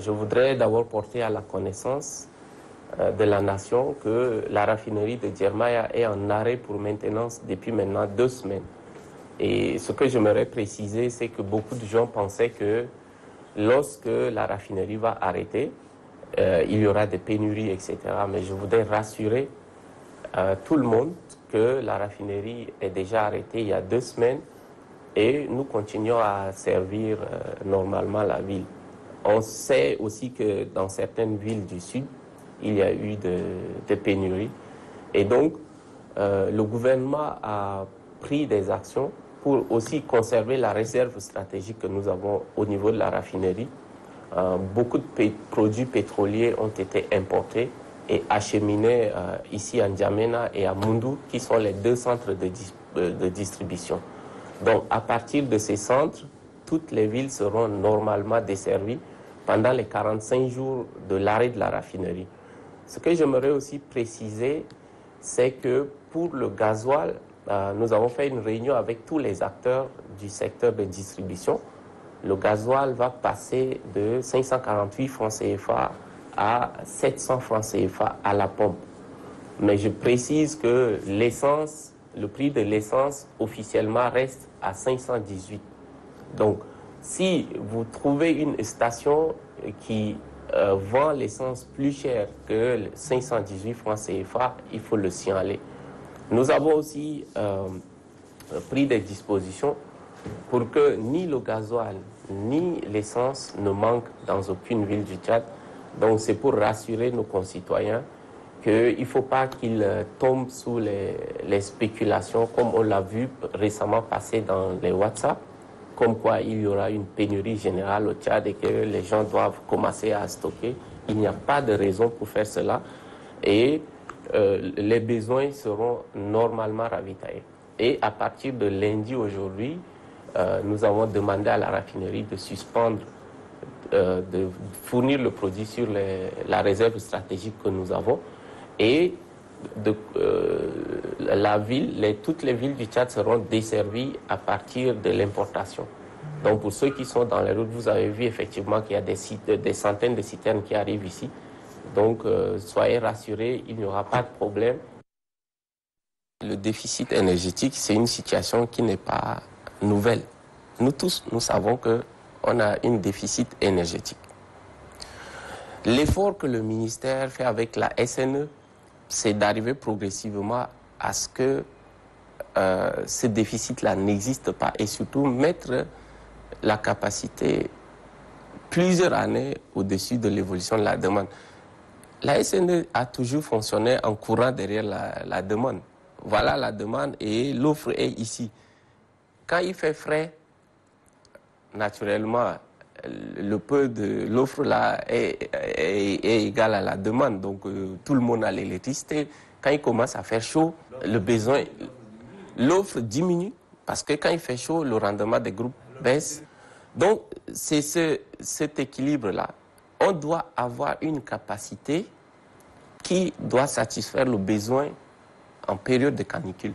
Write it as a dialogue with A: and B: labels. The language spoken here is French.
A: Je voudrais d'abord porter à la connaissance de la nation que la raffinerie de Djermaya est en arrêt pour maintenance depuis maintenant 2 semaines. Et ce que j'aimerais préciser, c'est que beaucoup de gens pensaient que lorsque la raffinerie va arrêter, il y aura des pénuries, etc. Mais je voudrais rassurer tout le monde que la raffinerie est déjà arrêtée il y a 2 semaines et nous continuons à servir normalement la ville. On sait aussi que dans certaines villes du sud, il y a eu des pénuries. Et donc, le gouvernement a pris des actions pour aussi conserver la réserve stratégique que nous avons au niveau de la raffinerie. Beaucoup de produits pétroliers ont été importés et acheminés ici à N'Djamena et à Moundou, qui sont les 2 centres de distribution. Donc, à partir de ces centres, toutes les villes seront normalement desservies pendant les 45 jours de l'arrêt de la raffinerie. Ce que j'aimerais aussi préciser, c'est que pour le gasoil, nous avons fait une réunion avec tous les acteurs du secteur de distribution. Le gasoil va passer de 548 francs CFA à 700 francs CFA à la pompe. Mais je précise que l'essence, le prix de l'essence officiellement reste à 518. Donc, si vous trouvez une station qui vend l'essence plus chère que 518 francs CFA, il faut le signaler. Nous avons aussi pris des dispositions pour que ni le gasoil ni l'essence ne manquent dans aucune ville du Tchad. Donc c'est pour rassurer nos concitoyens qu'il ne faut pas qu'ils tombent sous les spéculations comme on l'a vu récemment passer dans les WhatsApp, comme quoi il y aura une pénurie générale au Tchad et que les gens doivent commencer à stocker. Il n'y a pas de raison pour faire cela et les besoins seront normalement ravitaillés. Et à partir de lundi aujourd'hui, nous avons demandé à la raffinerie de suspendre, de fournir le produit sur la réserve stratégique que nous avons. Et toutes les villes du Tchad seront desservies à partir de l'importation. Donc pour ceux qui sont dans les routes, vous avez vu effectivement qu'il y a des centaines de citernes qui arrivent ici. Donc soyez rassurés, il n'y aura pas de problème. Le déficit énergétique, c'est une situation qui n'est pas nouvelle. Nous tous, nous savons qu'on a un déficit énergétique. L'effort que le ministère fait avec la SNE, c'est d'arriver progressivement à ce que ce déficit-là n'existe pas et surtout mettre la capacité plusieurs années au-dessus de l'évolution de la demande. La SNE a toujours fonctionné en courant derrière la demande. Voilà la demande et l'offre est ici. Quand il fait frais, naturellement, le peu de l'offre là est égal à la demande. Donc tout le monde a l'électricité. Quand il commence à faire chaud, le besoin, l'offre diminue parce que quand il fait chaud, le rendement des groupes baisse. Donc c'est cet équilibre-là. On doit avoir une capacité qui doit satisfaire le besoin en période de canicule.